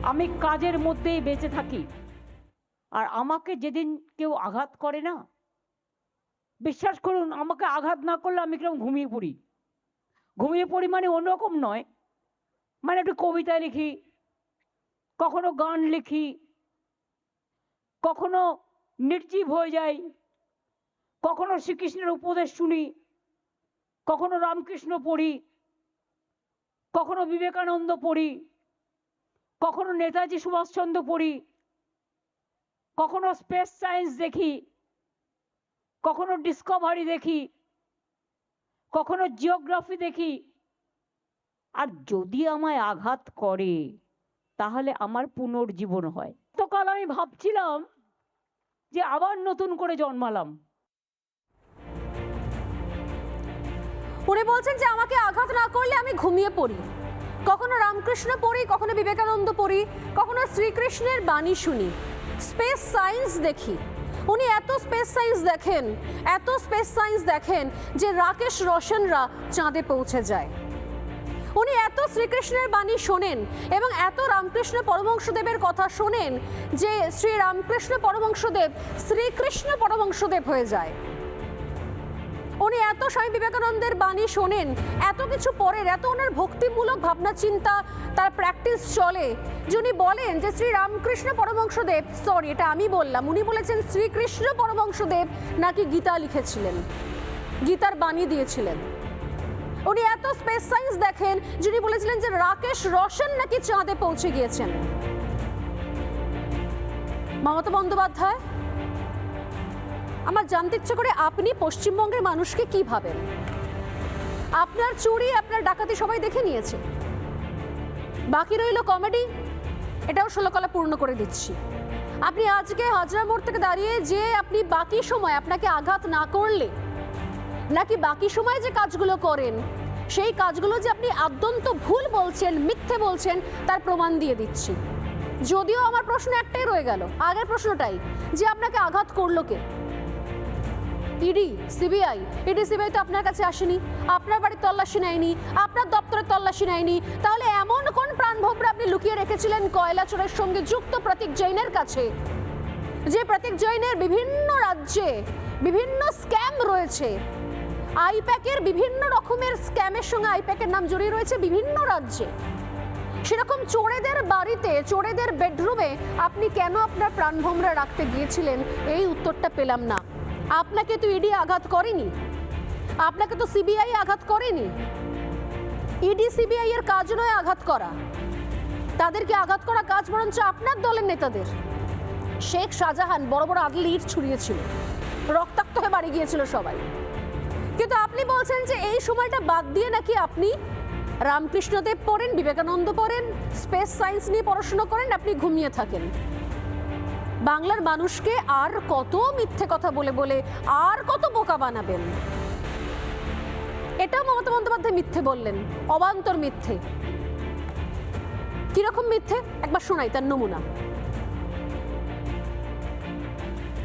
আমি কাজের মধ্যেই বেঁচে থাকি। আর আমাকে যেদিন কেউ আঘাত করে না, বিশ্বাস করুন, আমাকে আঘাত না করলে আমি কিরকম ঘুমিয়ে পড়ি। ঘুমিয়ে পড়ি মানে অন্যরকম নয়, মানে একটু কবিতা লিখি, কখনো গান লিখি, কখনো নির্জীব হয়ে যাই, কখনো শ্রীকৃষ্ণের উপদেশ শুনি, কখনো রামকৃষ্ণ পড়ি, কখনো বিবেকানন্দ পড়ি, কখনো নেতাজি সুভাষচন্দ্র পড়ি, কখনো স্পেস সায়েন্স দেখি, কখনো ডিসকভারি দেখি, কখনো জিওগ্রাফি দেখি। আর যদি আমায় আঘাত করে তাহলে আমার পুনর্জীবন হয়। গতকাল আমি ভাবছিলাম যে আবার নতুন করে জন্মালাম। উনি বলছেন যে আমাকে আঘাত না করলে আমি ঘুমিয়ে পড়ি। কখনো রামকৃষ্ণ পড়ি, কখনো বিবেকানন্দ পড়ি, কখনো শ্রীকৃষ্ণের বাণী শুনি, স্পেস সায়েন্স দেখি। উনি এত স্পেস সায়েন্স দেখেন, এত স্পেস সায়েন্স দেখেন যে রাকেশ রোশনরা চাঁদে পৌঁছে যায়। উনি এত শ্রীকৃষ্ণের বাণী শোনেন এবং এত রামকৃষ্ণ পরমহংসদেবের কথা শোনেন যে শ্রী রামকৃষ্ণ পরমহংসদেব শ্রীকৃষ্ণ পরমহংসদেব হয়ে যায়। উনি এত স্বামী বিবেকানন্দের বাণী শোনেন, এত কিছু পড়েন, এত ওনার ভক্তিমূলক ভাবনা চিন্তা তার প্র্যাকটিস চলে যে উনি বলেন যে শ্রী রামকৃষ্ণ পরমহংসদেব, সরি এটা আমি বললাম, উনি বলেছেন শ্রীকৃষ্ণ পরমহংসদেব নাকি গীতা লিখেছিলেন, গীতার বাণী দিয়েছিলেন। উনি এত স্পেস সায়েন্স দেখেন যিনি বলেছিলেন যে রাকেশ রোশন নাকি চাঁদে পৌঁছে গিয়েছেন। মমতা বন্দ্যোপাধ্যায়, আমার জানতে ইচ্ছে করে আপনি পশ্চিমবঙ্গের মানুষকে কি ভাবেন? আপনার চুরি, আপনার ডাকাতি সবাই দেখে নিয়েছে, বাকি রইল কমেডি, এটাও 16 কলা পূর্ণ করে দিচ্ছি। আপনি আজকে হাজরা মোড় থেকে দাঁড়িয়ে যে আপনি বাকি সময় আপনাকে আঘাত না করলে নাকি বাকি সময় যে কাজগুলো করেন সেই কাজগুলো যে আপনি আদ্যন্ত ভুল বলছেন, মিথ্যে বলছেন, তার প্রমাণ দিয়ে দিচ্ছি। যদিও আমার প্রশ্ন একটাই রয়ে গেল, আগের প্রশ্নটাই, যে আপনাকে আঘাত করলো কে? ED, CBI? ইডি সিবিআই তো আপনার কাছে আসেনি, আপনার বাড়ির তল্লাশি নেয়নি, আপনার দপ্তরের তল্লাশি নেয়নি। তাহলে এমন কোন প্রাণভোমরা আপনি লুকিয়ে রেখেছিলেন কয়লা চোরের সঙ্গে যুক্ত প্রতীক জৈনের কাছে, যে প্রতীক জৈনের বিভিন্ন রাজ্যে বিভিন্ন স্ক্যাম রয়েছে? আইপ্যাকের বিভিন্ন রকমের স্ক্যামের সঙ্গে আইপ্যাকের নাম জড়িয়ে রয়েছে বিভিন্ন রাজ্যে। সেরকম চোরেদের বাড়িতে, চোরেদের বেডরুমে আপনি কেন আপনার প্রাণভোমরা রাখতে গিয়েছিলেন, এই উত্তরটা পেলাম না। আপনাকে তো ইডি আঘাত করেনি, আপনাকে তো সিবিআই আঘাত করেনি। ইডি সিবিআই এর কাজ নয় আঘাত করা, তাদেরকে আঘাত করা কাজ বরঞ্চ আপনার দলের নেতাদের। শেখ শাহজাহান বড় বড় আদলি ইট ছুড়িয়েছিল, রক্তাক্ত হয়ে বাড়ি গিয়েছিল সবাই। কিন্তু আপনি বলছেন যে এই সময়টা বাদ দিয়ে নাকি আপনি রামকৃষ্ণদেব পড়েন, বিবেকানন্দ পড়েন, স্পেস সায়েন্স নিয়ে পড়াশোনা করেন, আপনি ঘুমিয়ে থাকেন। বাংলার মানুষকে আর কত মিথ্যে কথা বলে বলে আর কত বোকা বানাবেন? এটাও মমতা বন্দ্যোপাধ্যায় মিথ্যে বললেন, অবান্তর মিথ্যে। কিরকম মিথ্যে একবার শোনাই তার নমুনা।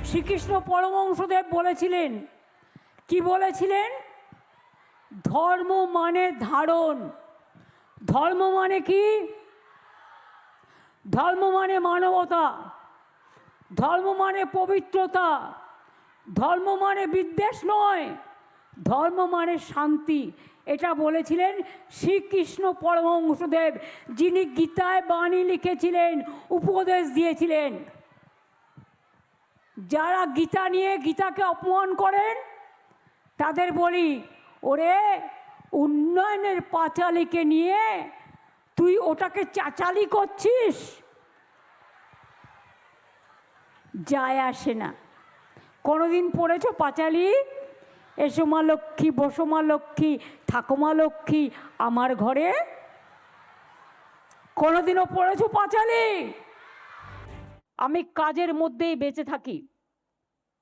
শ্রীকৃষ্ণ পরমহংসদেব বলেছিলেন, কি বলেছিলেন? ধর্ম মানে ধারণ। ধর্ম মানে কি? ধর্ম মানে মানবতা, ধর্ম মানে পবিত্রতা, ধর্ম মানে বিদ্বেষ নয়, ধর্ম মানে শান্তি। এটা বলেছিলেন শ্রীকৃষ্ণ পরমহংসদেব, যিনি গীতায় বাণী লিখেছিলেন, উপদেশ দিয়েছিলেন। যারা গীতা নিয়ে গীতাকে অপমান করেন তাদের বলি, ওরে উন্নয়নের পাঁচালীকে নিয়ে তুই ওটাকে চাচালি করছিস, যায় আসে না। কোনোদিন পড়েছ পাঁচালি? এসো মা লক্ষ্মী, বসো মা লক্ষ্মী, থাকো মা লক্ষ্মী আমার ঘরে? কোনোদিনও পড়েছ পাঁচালি? আমি কাজের মধ্যেই বেঁচে থাকি।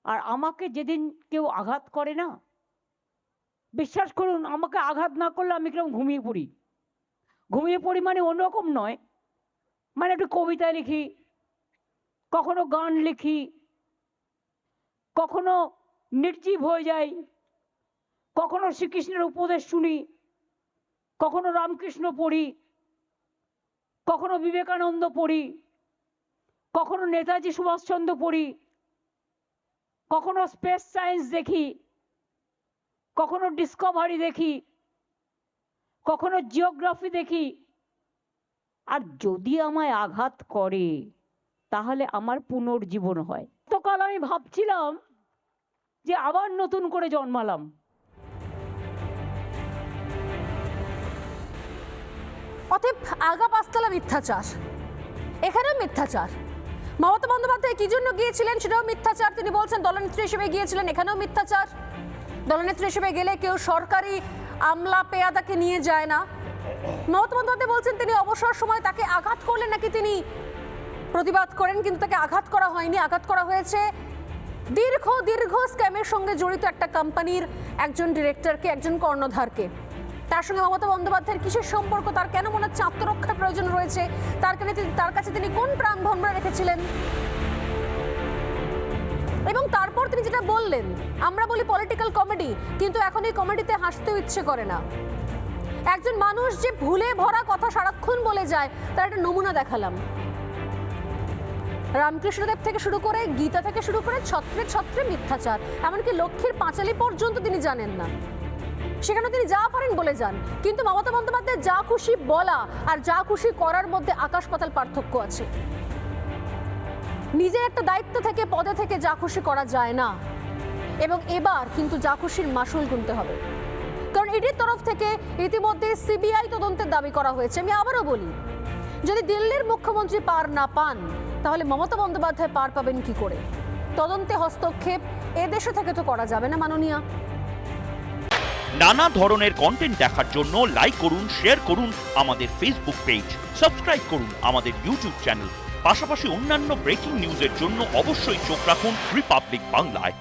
আর আমাকে যেদিন কেউ আঘাত করে না, বিশ্বাস করুন, আমাকে আঘাত না করলে আমি কিরকম ঘুমিয়ে পড়ি। ঘুমিয়ে পড়ি মানে অন্যরকম নয়, মানে একটু কবিতা লিখি, কখনো গান লিখি, কখনো নির্জীব হয়ে যাই, কখনো শ্রীকৃষ্ণের উপদেশ শুনি, কখনো রামকৃষ্ণ পড়ি, কখনো বিবেকানন্দ পড়ি, কখনো নেতাজি সুভাষচন্দ্র পড়ি, কখনো স্পেস সায়েন্স দেখি, কখনো ডিসকভারি দেখি, কখনো জিওগ্রাফি দেখি। আর যদি আমায় আঘাত করে তাহলে আমার পুনর্জীবন হয়। গতকাল আমি ভাবছিলাম যে আবার নতুন করে জন্মালাম। অতএব আগা পাঁচতলা মিথ্যাচার, এখানেও মিথ্যাচার। মমতা বন্দ্যোপাধ্যায় কি জন্য গিয়েছিলেন সেটাও মিথ্যাচার। তিনি বলছেন দলনেত্রী হিসেবে গিয়েছিলেন, এখানেও মিথ্যাচার। দলনেত্রী হিসেবে গেলে কেউ সরকারি আমলা পেয়াদাকে নিয়ে যায় না। মমতা বন্দ্যোপাধ্যায় বলছেন তিনি অবসর সময় তাকে আঘাত করলে নাকি তিনি প্রতিবাদ করেন, কিন্তু তাকে আঘাত করা হয়নি, আঘাত করা হয়েছে দীর্ঘ স্ক্যামের সঙ্গে জড়িত একটা কোম্পানির একজন ডিরেক্টরকে, একজন কর্ণধারকে। তার সঙ্গে মমতা বন্দ্যোপাধ্যায়ের কিসের সম্পর্ক, তার কেন মনে হচ্ছে আত্মরক্ষার প্রয়োজন রয়েছে, তার কাছে তিনি কোন প্রাণ ভরমরা রেখেছিলেন। এবং তারপর তিনি যেটা বললেন, আমরা বলি পলিটিক্যাল কমেডি, কিন্তু এখন এই কমেডিতে হাসতেও ইচ্ছে করে না। একজন মানুষ যে ভুলে ভরা কথা সারাক্ষণ বলে যায় তার একটা নমুনা দেখালাম। রামকৃষ্ণদেব থেকে শুরু করে, গীতা থেকে শুরু করে ছত্রে ছত্রে মিথ্যাচার, এমনকি লক্ষ্মীর পাঁচালী পর্যন্ত তিনি জানেন না। সেখানে তিনি যা পারেন বলে যান, কিন্তু মমতা বন্দ্যোপাধ্যায় যা খুশি বলা আর যা খুশি করার মধ্যে আকাশ পাতাল পার্থক্য আছে। নিজের একটা দায়িত্ব থেকে, পদে থেকে যা খুশি করা যায় না। এবং এবার কিন্তু যা খুশির মাসুল গুনতে হবে, কারণ ইডির তরফ থেকে ইতিমধ্যে সিবিআই তদন্তের দাবি করা হয়েছে। আমি আবারও বলি, যদি দিল্লির মুখ্যমন্ত্রী পার না পান তাহলে মমতা বন্দ্যোপাধ্যায় পার পাবেন কি করে? তদন্তে হস্তক্ষেপ এদেশে থেকে তো করা যাবে না মাননীয়া। নানা ধরনের কন্টেন্ট দেখার জন্য লাইক করুন, শেয়ার করুন আমাদের ফেসবুক পেজ, সাবস্ক্রাইব করুন আমাদের ইউটিউব চ্যানেল। পাশাপাশি অন্যান্য ব্রেকিং নিউজের জন্য অবশ্যই চোখ রাখুন রিপাবলিক বাংলায়।